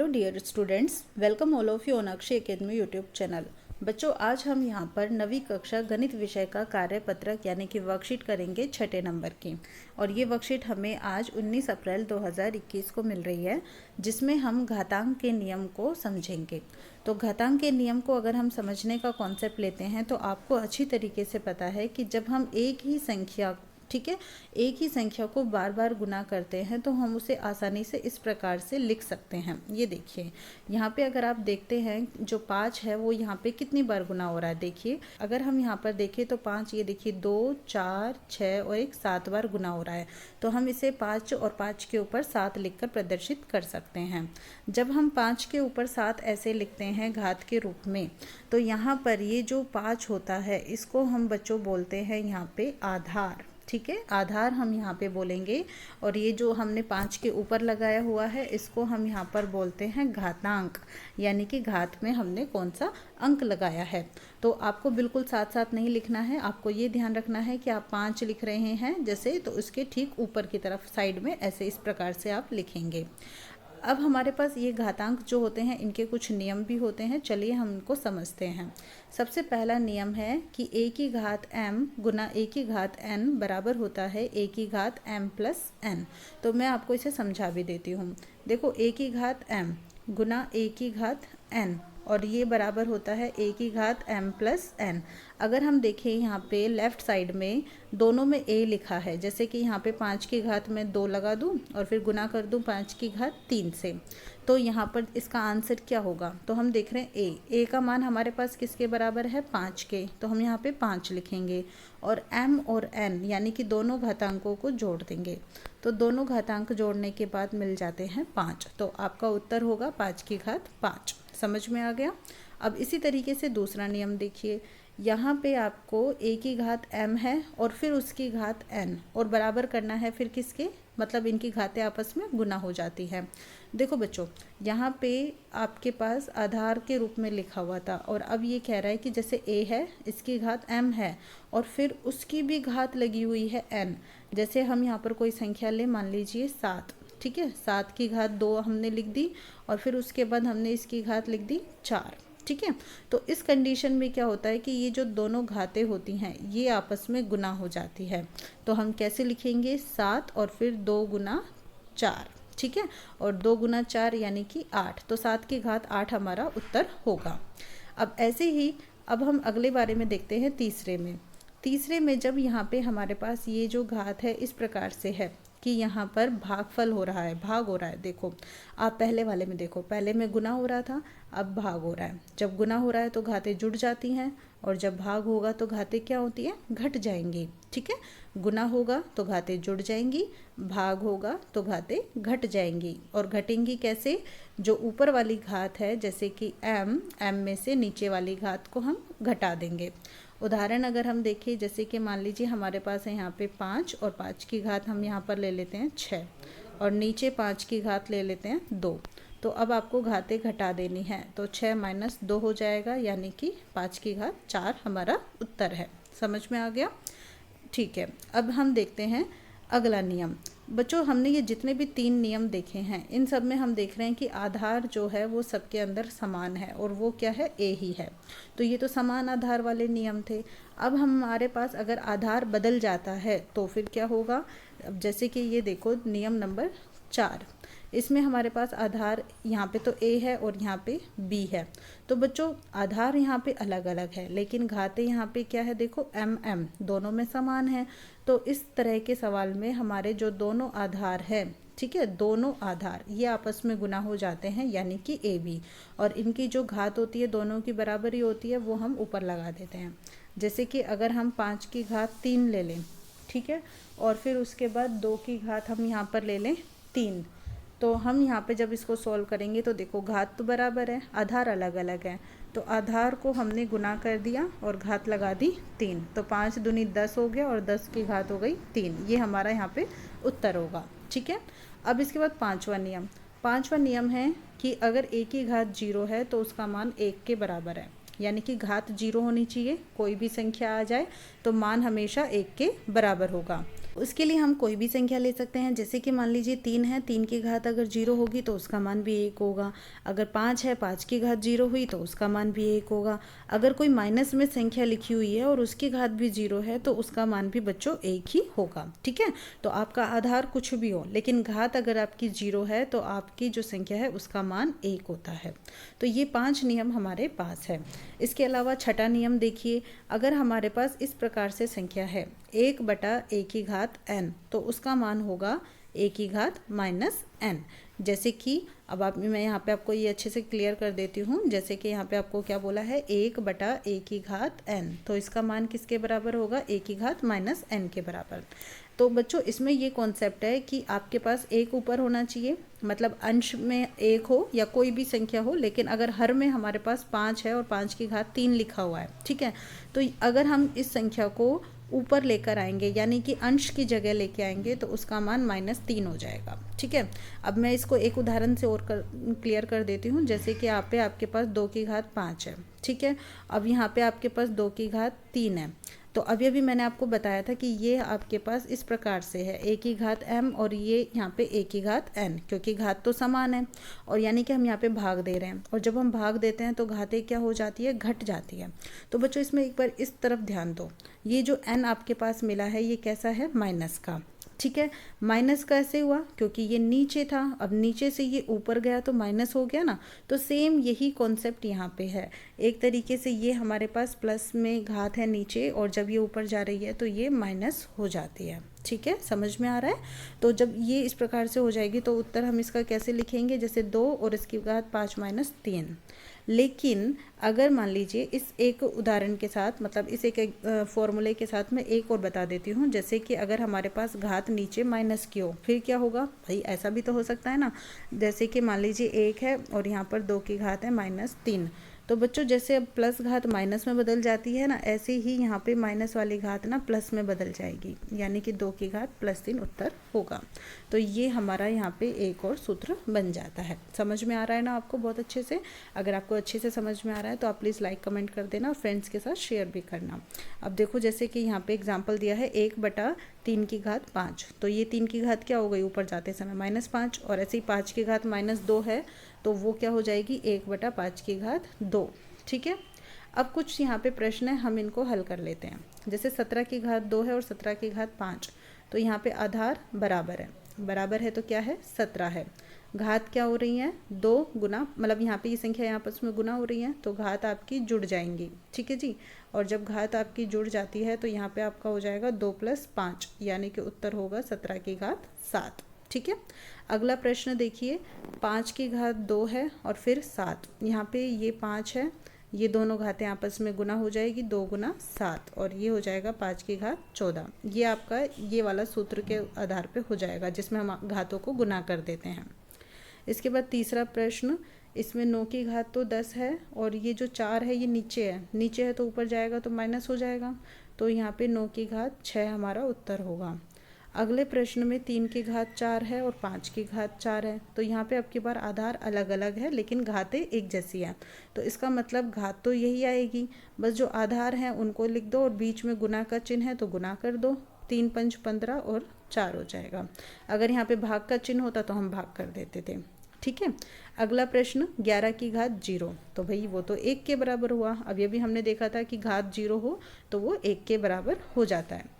Dear students, welcome all of you on Akshay academy YouTube channel. बच्चों, आज हम यहाँ पर 9वीं कक्षा गणित विषय का कार्यपत्रक यानी कि वर्कशीट करेंगे 6 नंबर की। और ये वर्कशीट हमें आज 19 अप्रैल 2021 को मिल रही है, जिसमें हम घातांक के नियम को समझेंगे। तो घातांक के नियम को अगर हम समझने का कॉन्सेप्ट लेते हैं तो आपको अच्छी तरीके से पता है कि जब हम एक ही संख्या एक ही संख्या को बार बार गुना करते हैं तो हम उसे आसानी से इस प्रकार से लिख सकते हैं। ये देखिए, यहाँ पे अगर आप देखते हैं जो 5 है वो यहाँ पे कितनी बार गुना हो रहा है। देखिए, अगर हम यहाँ पर देखें तो 5, ये देखिए 2, 4, 6 और 7 बार गुना हो रहा है। तो हम इसे 5 और 5 के ऊपर 7 लिखकर प्रदर्शित कर सकते हैं। जब हम 5 के ऊपर 7 ऐसे लिखते हैं घात के रूप में, तो यहाँ पर ये जो 5 होता है इसको हम बच्चों बोलते हैं यहाँ पे आधार। ठीक है, आधार हम यहाँ पे बोलेंगे। और ये जो हमने 5 के ऊपर लगाया हुआ है इसको हम यहाँ पर बोलते हैं घातांक, यानी कि घात में हमने कौन सा अंक लगाया है। तो आपको बिल्कुल साथ साथ नहीं लिखना है, आपको ये ध्यान रखना है कि आप 5 लिख रहे हैं जैसे, तो उसके ठीक ऊपर की तरफ साइड में ऐसे इस प्रकार से आप लिखेंगे। अब हमारे पास ये घातांक जो होते हैं इनके कुछ नियम भी होते हैं, चलिए हम इनको समझते हैं। सबसे पहला नियम है कि a की घात m गुना a की घात n बराबर होता है a की घात m प्लस n। तो मैं आपको इसे समझा भी देती हूँ। देखो, a की घात m गुना a की घात n और ये बराबर होता है a की घात m प्लस n। अगर हम देखें यहाँ पे लेफ़्ट साइड में दोनों में a लिखा है, जैसे कि यहाँ पे 5 की घात में 2 लगा दूँ और फिर गुना कर दूँ 5 की घात 3 से, तो यहाँ पर इसका आंसर क्या होगा। तो हम देख रहे हैं a का मान हमारे पास किसके बराबर है, 5 के, तो हम यहाँ पे 5 लिखेंगे और m और n यानी कि दोनों घातांकों को जोड़ देंगे। तो दोनों घातांक जोड़ने के बाद मिल जाते हैं 5, तो आपका उत्तर होगा 5 की घात 5। समझ में आ गया। अब इसी तरीके से दूसरा नियम देखिए, यहाँ पे आपको a की घात m है और फिर उसकी घात n और बराबर करना है फिर किसके, मतलब इनकी घातें आपस में गुना हो जाती है। देखो बच्चों, यहाँ पे आपके पास आधार के रूप में लिखा हुआ था और अब ये कह रहा है कि जैसे a है इसकी घात m है और फिर उसकी भी घात लगी हुई है n। जैसे हम यहाँ पर कोई संख्या ले, मान लीजिए 7, ठीक है, 7 की घात 2 हमने लिख दी और फिर उसके बाद हमने इसकी घात लिख दी 4। ठीक है, तो इस कंडीशन में क्या होता है कि ये जो दोनों घातें होती हैं ये आपस में गुना हो जाती है। तो हम कैसे लिखेंगे, 7 और फिर 2 गुना 4, ठीक है, और 2 गुना 4 यानी कि 8, तो 7 की घात 8 हमारा उत्तर होगा। अब ऐसे ही अब हम अगले बारे में देखते हैं तीसरे में जब यहाँ पे हमारे पास ये जो घात है इस प्रकार से है कि यहाँ पर भागफल हो रहा है, भाग हो रहा है। देखो, आप पहले वाले में देखो, पहले में गुना हो रहा था, अब भाग हो रहा है। जब गुना हो रहा है तो घातें जुड़ जाती हैं और जब भाग होगा तो घातें क्या होती है, घट जाएंगी। ठीक है, गुना होगा तो घातें जुड़ जाएंगी, भाग होगा तो घातें घट जाएंगी। और घटेंगी कैसे, जो ऊपर वाली घात है जैसे कि m में से नीचे वाली घात को हम घटा देंगे। उदाहरण अगर हम देखें, जैसे कि मान लीजिए हमारे पास है यहाँ पे 5 और 5 की घात हम यहाँ पर ले लेते हैं 6 और नीचे 5 की घात ले लेते हैं 2। तो अब आपको घातें घटा देनी है, तो 6 माइनस 2 हो जाएगा, यानी कि 5 की घात 4 हमारा उत्तर है। समझ में आ गया। ठीक है, अब हम देखते हैं अगला नियम। बच्चों, हमने ये जितने भी 3 नियम देखे हैं इन सब में हम देख रहे हैं कि आधार जो है वो सबके अंदर समान है और वो क्या है, a ही है। तो ये तो समान आधार वाले नियम थे। अब हमारे पास अगर आधार बदल जाता है तो फिर क्या होगा। अब जैसे कि ये देखो नियम नंबर 4, इसमें हमारे पास आधार यहाँ पे तो a है और यहाँ पे b है। तो बच्चों, आधार यहाँ पे अलग अलग है लेकिन घातें यहाँ पे क्या है, देखो m दोनों में समान है। तो इस तरह के सवाल में हमारे जो दोनों आधार है, ठीक है, दोनों आधार ये आपस में गुना हो जाते हैं यानी कि ab, और इनकी जो घात होती है दोनों की बराबरी होती है, वो हम ऊपर लगा देते हैं। जैसे कि अगर हम 5 की घात 3 ले लें, ठीक है, और फिर उसके बाद 2 की घात हम यहाँ पर ले लें 3, तो हम यहाँ पे जब इसको सॉल्व करेंगे तो देखो घात तो बराबर है, आधार अलग अलग है। तो आधार को हमने गुना कर दिया और घात लगा दी 3, तो 5 दूनी 10 हो गया और 10 की घात हो गई 3। ये हमारा यहाँ पे उत्तर होगा। ठीक है, अब इसके बाद पाँचवा नियम है कि अगर a की घात 0 है तो उसका मान 1 के बराबर है, यानी कि घात 0 होनी चाहिए। कोई भी संख्या आ जाए तो मान हमेशा 1 के बराबर होगा। उसके लिए हम कोई भी संख्या ले सकते हैं, जैसे कि मान लीजिए 3 है, 3 की घात अगर 0 होगी तो उसका मान भी 1 होगा। अगर 5 है, 5 की घात 0 हुई तो उसका मान भी 1 होगा। अगर कोई माइनस में संख्या लिखी हुई है और उसकी घात भी 0 है तो उसका मान भी बच्चों 1 ही होगा। ठीक है, तो आपका आधार कुछ भी हो लेकिन घात अगर आपकी 0 है तो आपकी जो संख्या है उसका मान 1 होता है। तो ये 5 नियम हमारे पास है। इसके अलावा छठा नियम देखिए, अगर हमारे पास इस प्रकार से संख्या है 1/a⁴n तो उसका मान होगा a⁻n। जैसे कि अब मैं यहाँ पे आपको ये अच्छे से क्लियर कर देती हूँ। जैसे कि यहाँ पे आपको क्या बोला है 1/a⁻n, तो इसका मान किसके बराबर होगा, a⁻n के बराबर। तो बच्चों इसमें ये कॉन्सेप्ट है कि आपके पास एक ऊपर होना चाहिए, मतलब अंश में 1 हो या कोई भी संख्या हो, लेकिन अगर हर में हमारे पास 5 है और 5 की घात 3 लिखा हुआ है, ठीक है, तो अगर हम इस संख्या को ऊपर लेकर आएंगे यानी कि अंश की जगह लेके आएंगे तो उसका मान -3 हो जाएगा। ठीक है, अब मैं इसको एक उदाहरण से और क्लियर कर देती हूँ। जैसे कि यहाँ पे आपके पास 2 की घात 5 है, ठीक है, अब यहाँ पे आपके पास 2 की घात 3 है। तो अभी मैंने आपको बताया था कि ये आपके पास इस प्रकार से है a⁻m और ये यहाँ पे a⁻n, क्योंकि घात तो समान है और यानी कि हम यहाँ पे भाग दे रहे हैं, और जब हम भाग देते हैं तो घातें क्या हो जाती है, घट जाती है। तो बच्चों इसमें एक बार इस तरफ ध्यान दो, ये जो n आपके पास मिला है ये कैसा है, माइनस का। ठीक है, माइनस कैसे हुआ, क्योंकि ये नीचे था, अब नीचे से ये ऊपर गया तो माइनस हो गया ना। तो सेम यही कॉन्सेप्ट यहाँ पे है, एक तरीके से ये हमारे पास प्लस में घात है नीचे और जब ये ऊपर जा रही है तो ये माइनस हो जाती है। ठीक है, समझ में आ रहा है। तो जब ये इस प्रकार से हो जाएगी तो उत्तर हम इसका कैसे लिखेंगे, जैसे 2 और इसकी घात 5 - 3। लेकिन अगर मान लीजिए इस एक उदाहरण के साथ, मतलब इस एक फॉर्मूले के साथ मैं एक और बता देती हूँ। जैसे कि अगर हमारे पास घात नीचे माइनस की हो, फिर क्या होगा भाई, ऐसा भी तो हो सकता है ना। जैसे कि मान लीजिए 1 है और यहाँ पर 2 की घात है -3, तो बच्चों जैसे अब प्लस घात माइनस में बदल जाती है ना, ऐसे ही यहाँ पे माइनस वाली घात ना प्लस में बदल जाएगी, यानी कि 2 की घात +3 उत्तर होगा। तो ये हमारा यहाँ पे एक और सूत्र बन जाता है। समझ में आ रहा है ना आपको बहुत अच्छे से। अगर आपको अच्छे से समझ में आ रहा है तो आप प्लीज़ लाइक कमेंट कर देना और फ्रेंड्स के साथ शेयर भी करना। अब देखो जैसे कि यहाँ पे एग्जाम्पल दिया है 1/3 की घात 5, तो ये 3 की घात क्या हो गई ऊपर जाते समय -5, और ऐसे ही 5 की घात -2 है तो वो क्या हो जाएगी 1/5 की घात 2। ठीक है, अब कुछ यहाँ पे प्रश्न है, हम इनको हल कर लेते हैं। जैसे 17 की घात 2 है और 17 की घात 5, तो यहाँ पे आधार बराबर है, बराबर है तो क्या है 17 है। घात क्या हो रही है 2 गुना, मतलब यहाँ पे ये संख्या यहाँ पर उसमें गुना हो रही है तो घात आपकी जुड़ जाएंगी। ठीक है जी, और जब घात आपकी जुड़ जाती है तो यहाँ पे आपका हो जाएगा 2 + 5, यानी कि उत्तर होगा 17 की घात 7। ठीक है, अगला प्रश्न देखिए, 5 की घात 2 है और फिर 7, यहाँ पे ये 5 है, ये दोनों घातें आपस में गुना हो जाएगी, 2 × 7 और ये हो जाएगा 5 की घात 14। ये आपका ये वाला सूत्र के आधार पे हो जाएगा जिसमें हम घातों को गुना कर देते हैं। इसके बाद तीसरा प्रश्न, इसमें 9 की घात तो 10 है और ये जो 4 है ये नीचे है, नीचे है तो ऊपर जाएगा तो माइनस हो जाएगा, तो यहाँ पे 9 की घात 6 हमारा उत्तर होगा। अगले प्रश्न में 3 की घात 4 है और 5 की घात 4 है, तो यहाँ पे अब की बार आधार अलग अलग है लेकिन घातें एक जैसी हैं, तो इसका मतलब घात तो यही आएगी, बस जो आधार हैं उनको लिख दो और बीच में गुना का चिन्ह है तो गुना कर दो, 3 × 5 = 15 और 4 हो जाएगा। अगर यहाँ पे भाग का चिन्ह होता तो हम भाग कर देते थे। ठीक है, अगला प्रश्न 11 की घात 0, तो भाई वो तो 1 के बराबर हुआ। अब ये भी हमने देखा था कि घात 0 हो तो वो 1 के बराबर हो जाता है।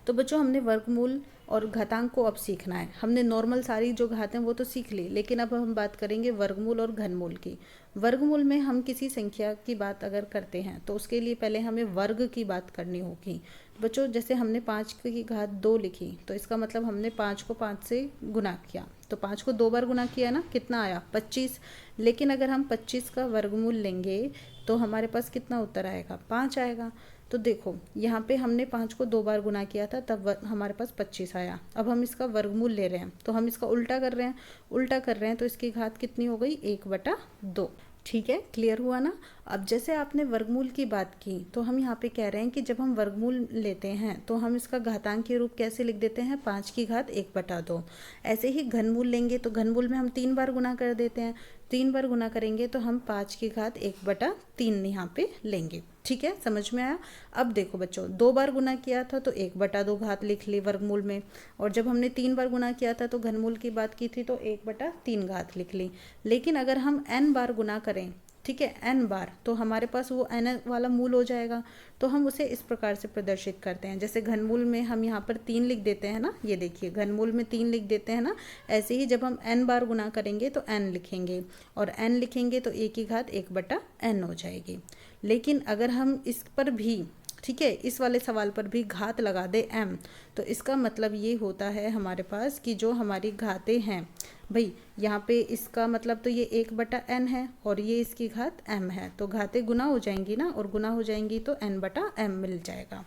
तो बच्चों हमने वर्गमूल और घातांक को अब सीखना है। हमने नॉर्मल सारी जो घातें वो तो सीख ली, लेकिन अब हम बात करेंगे वर्गमूल और घनमूल की। वर्गमूल में हम किसी संख्या की बात अगर करते हैं तो उसके लिए पहले हमें वर्ग की बात करनी होगी। बच्चों जैसे हमने 5 की घात 2 लिखी, तो इसका मतलब हमने 5 को 5 से गुना किया, तो 5 को 2 बार गुना किया ना, कितना आया 25। लेकिन अगर हम 25 का वर्गमूल लेंगे तो हमारे पास कितना उत्तर आएगा, 5 आएगा। तो देखो यहाँ पे हमने 5 को 2 बार गुना किया था तब हमारे पास 25 आया। अब हम इसका वर्गमूल ले रहे हैं तो हम इसका उल्टा कर रहे हैं, उल्टा कर रहे हैं तो इसकी घात कितनी हो गई 1/2। ठीक है, क्लियर हुआ ना। अब जैसे आपने वर्गमूल की बात की तो हम यहाँ पे कह रहे हैं कि जब हम वर्गमूल लेते हैं तो हम इसका घातांकीय रूप कैसे लिख देते हैं, 5 की घात 1/2। ऐसे ही घनमूल लेंगे तो घनमूल में हम 3 बार गुना कर देते हैं, 3 बार गुना करेंगे तो हम 5 की घात 1/3 यहाँ पे लेंगे। ठीक है, समझ में आया। अब देखो बच्चों, 2 बार गुना किया था तो 1/2 घात लिख ली वर्गमूल में, और जब हमने 3 बार गुना किया था तो घनमूल की बात की थी तो 1/3 घात लिख ली। लेकिन अगर हम n बार गुना करें, ठीक है, n बार, तो हमारे पास वो n वाला मूल हो जाएगा। तो हम उसे इस प्रकार से प्रदर्शित करते हैं, जैसे घनमूल में हम यहाँ पर 3 लिख देते हैं ना, ये देखिए घनमूल में 3 लिख देते हैं ना, ऐसे ही जब हम n बार गुना करेंगे तो n लिखेंगे, और n लिखेंगे तो a की घात 1/n हो जाएगी। लेकिन अगर हम इस पर भी, ठीक है, इस वाले सवाल पर भी घात लगा दे m, तो इसका मतलब ये होता है हमारे पास कि जो हमारी घातें हैं भाई, यहाँ पे इसका मतलब तो ये 1/n है और ये इसकी घात m है, तो घातें गुना हो जाएंगी ना, और गुना हो जाएंगी तो n/m मिल जाएगा।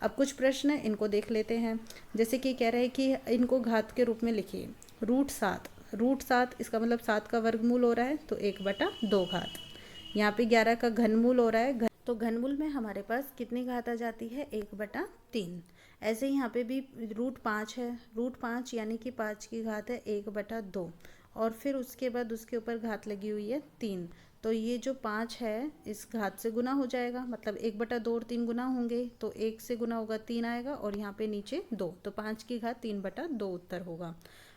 अब कुछ प्रश्न है, इनको देख लेते हैं। जैसे कि कह रहे हैं कि इनको घात के रूप में लिखिए। √7 इसका मतलब 7 का वर्गमूल हो रहा है तो 1/2 घात। यहाँ पे 11 का घनमूल हो रहा है, तो घनमूल में हमारे पास कितनी घात आ जाती है, 1/3। ऐसे ही यहाँ पे भी √5 है, √5 यानी कि 5 की घात है 1/2, और फिर उसके बाद उसके ऊपर घात लगी हुई है 3, तो ये जो 5 है इस घात से गुना हो जाएगा, मतलब 1/2 और 3 गुना होंगे, तो 1 से गुना होगा 3 आएगा, और यहाँ पे नीचे 2, तो 5 की घात 3/2 उत्तर होगा।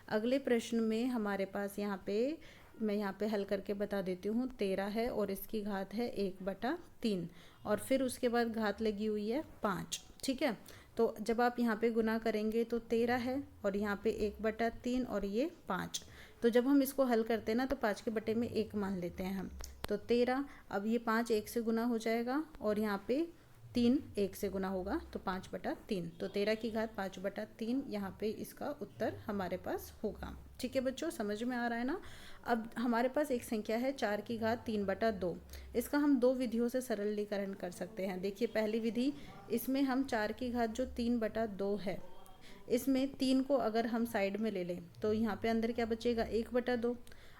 अगले प्रश्न में हमारे पास यहाँ पे, मैं यहाँ पे हल करके बता देती हूँ, 13 है और इसकी घात है 1/3, और फिर उसके बाद घात लगी हुई है 5। ठीक है, तो जब आप यहाँ पे गुना करेंगे तो 13 है और यहाँ पे 1/3 और ये 5, तो जब हम इसको हल करते हैं ना तो 5 के बटे में 1 मान लेते हैं हम, तो 13। अब ये 5 1 से गुना हो जाएगा और यहाँ पे 3 1 से गुना होगा तो 5/3, तो 13 की घात 5/3 यहाँ पे इसका उत्तर हमारे पास होगा। ठीक है बच्चों, समझ में आ रहा है ना। अब हमारे पास एक संख्या है 4 की घात 3/2, इसका हम 2 विधियों से सरलीकरण कर सकते हैं। देखिए पहली विधि, इसमें हम 4 की घात जो 3/2 है, इसमें 3 को अगर हम साइड में ले लें तो यहाँ पे अंदर क्या बचेगा, 1/2।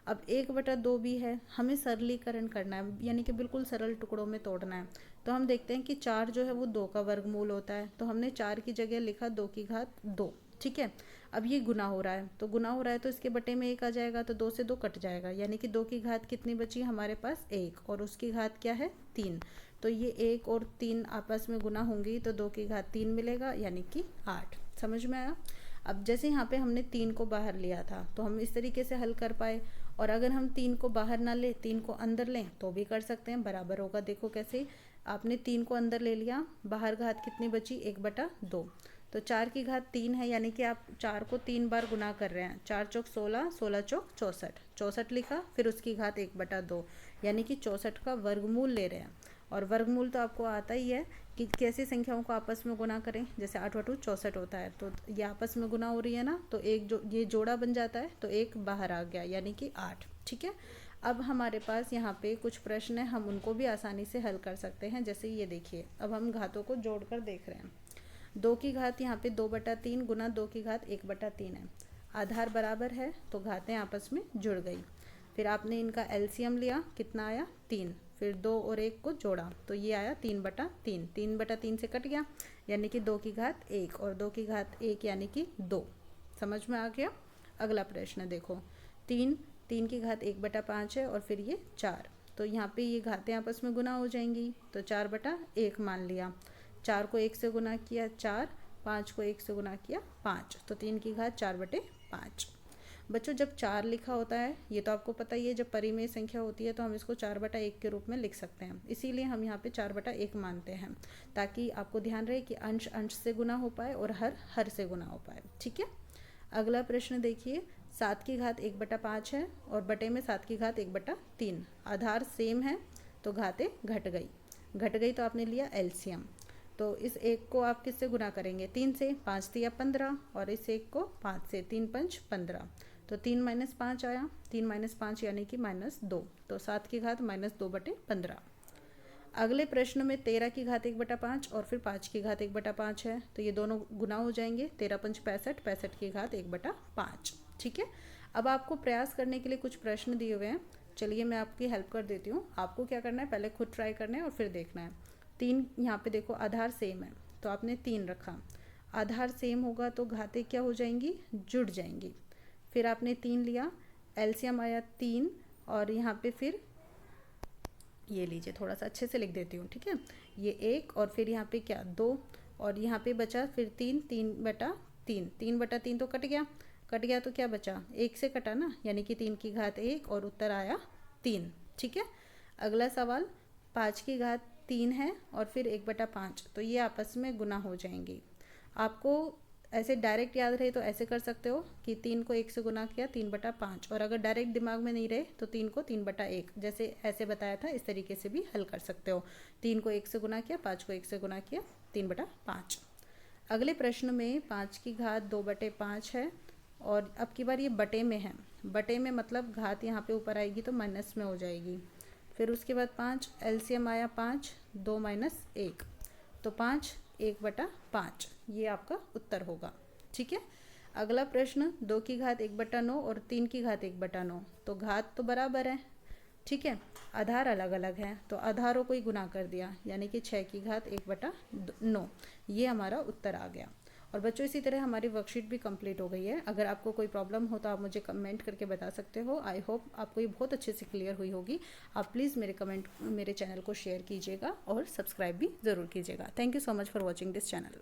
अब 1/2 भी है, हमें सरलीकरण करना है, यानी कि बिल्कुल सरल टुकड़ों में तोड़ना है। तो हम देखते हैं कि 4 जो है वो 2 का वर्गमूल होता है, तो हमने 4 की जगह लिखा 2 की घात 2। ठीक है, अब ये गुना हो रहा है, तो गुना हो रहा है तो इसके बटे में 1 आ जाएगा, तो 2 से 2 कट जाएगा, यानी कि 2 की घात कितनी बची हमारे पास, 1, और उसकी घात क्या है, 3। तो ये 1 और 3 आपस में गुना होंगी तो 2 की घात 3 मिलेगा, यानी कि 8। समझ में आया। अब जैसे यहाँ पे हमने 3 को बाहर लिया था तो हम इस तरीके से हल कर पाए, और अगर हम 3 को बाहर ना ले 3 को अंदर लें तो भी कर सकते हैं, बराबर होगा। देखो कैसे, आपने 3 को अंदर ले लिया, बाहर घात कितनी बची, 1/2, तो 4 की घात 3 है, यानी कि आप 4 को 3 बार गुना कर रहे हैं, 4 चौक 16, 16 चौक 64, 64 लिखा, फिर उसकी घात 1/2, यानी कि 64 का वर्गमूल ले रहे हैं। और वर्गमूल तो आपको आता ही है कि कैसी संख्याओं को आपस में गुना करें, जैसे 8 × 2 = 64 होता है, तो ये आपस में गुना हो रही है ना, तो एक जो ये जोड़ा बन जाता है तो एक बाहर आ गया, यानी कि 8। ठीक है, अब हमारे पास यहाँ पे कुछ प्रश्न है, हम उनको भी आसानी से हल कर सकते हैं। जैसे ये देखिए, अब हम घातों को जोड़कर देख रहे हैं। 2 की घात यहाँ पे 2/3 गुना 2 की घात 1/3 है, आधार बराबर है तो घातें आपस में जुड़ गई। फिर आपने इनका एलसीएम लिया, कितना आया, 3, फिर 2 और 1 को जोड़ा तो ये आया 3/3, 3/3 से कट गया, यानी कि 2 की घात 1, और 2 की घात 1 यानी कि 2। समझ में आ गया। अगला प्रश्न देखो, 3 की घात 1/5 है और फिर ये 4, तो यहाँ पे ये घातें आपस में गुना हो जाएंगी, तो 4/1 मान लिया, 4 को 1 से गुना किया 4, 5 को 1 से गुना किया 5, तो 3 की घात 4/5। बच्चों जब 4 लिखा होता है, ये तो आपको पता ही है, जब परिमेय संख्या होती है तो हम इसको 4/1 के रूप में लिख सकते हैं, इसीलिए हम यहाँ पे 4/1 मानते हैं, ताकि आपको ध्यान रहे कि अंश अंश से गुना हो पाए और हर से गुना हो पाए। ठीक है, अगला प्रश्न देखिए, 7 की घात 1/5 है और बटे में 7 की घात 1/3, आधार सेम है तो घातें घट गई तो आपने लिया एलसीएम। तो इस 1 को आप किससे गुना करेंगे, 3 से, 5 × 3 = 15, और इस 1 को 5 से, 3 × 5 = 15, तो 3 - 5 आया, 3 - 5 यानी कि -2, तो 7 की घात -2/15। अगले प्रश्न में 13 की घात 1/5 और फिर 5 की घात 1/5 है, तो ये दोनों गुना हो जाएंगे, 13 × 5 = 65, 65 की घात 1/5। ठीक है, अब आपको प्रयास करने के लिए कुछ प्रश्न दिए हुए हैं, चलिए मैं आपकी हेल्प कर देती हूँ। आपको क्या करना है, पहले खुद ट्राई करना है और फिर देखना है। 3 यहाँ पे देखो आधार सेम है तो आपने 3 रखा, आधार सेम होगा तो घातें क्या हो जाएंगी, जुड़ जाएंगी। फिर आपने 3 लिया, एलसीएम आया 3 और यहाँ पे फिर ये लीजिए, थोड़ा सा अच्छे से लिख देती हूँ, ठीक है। ये 1 और फिर यहाँ पे क्या 2 और यहाँ पे बचा फिर 3, 3/3, 3/3 तो कट गया तो क्या बचा, 1 से कटा ना, यानी कि 3 की घात 1 और उत्तर आया 3, ठीक है। अगला सवाल 5 की घात 3 है और फिर 1/5, तो ये आपस में गुना हो जाएंगी। आपको ऐसे डायरेक्ट याद रहे तो ऐसे कर सकते हो कि 3 को 1 से गुना किया 3/5, और अगर डायरेक्ट दिमाग में नहीं रहे तो 3 को 3/1, जैसे ऐसे बताया था इस तरीके से भी हल कर सकते हो। 3 को 1 से गुना किया, 5 को 1 से गुना किया, 3/5। अगले प्रश्न में 5 की घात 2/5 है और अब की बार ये बटे में है। बटे में मतलब घात यहाँ पे ऊपर आएगी तो माइनस में हो जाएगी। फिर उसके बाद 5 एलसीएम आया 5, 2 - 1 तो 5 1/5, ये आपका उत्तर होगा, ठीक है। अगला प्रश्न 2 की घात 1/9 और 3 की घात 1/9, तो घात तो बराबर है, ठीक है, आधार अलग अलग है तो आधारों को ही गुना कर दिया, यानी कि 6 की घात 1/9, ये हमारा उत्तर आ गया। और बच्चों इसी तरह हमारी वर्कशीट भी कंप्लीट हो गई है। अगर आपको कोई प्रॉब्लम हो तो आप मुझे कमेंट करके बता सकते हो। आई होप आपको ये बहुत अच्छे से क्लियर हुई होगी। आप प्लीज़ मेरे चैनल को शेयर कीजिएगा और सब्सक्राइब भी ज़रूर कीजिएगा। Thank you so much for watching this channel.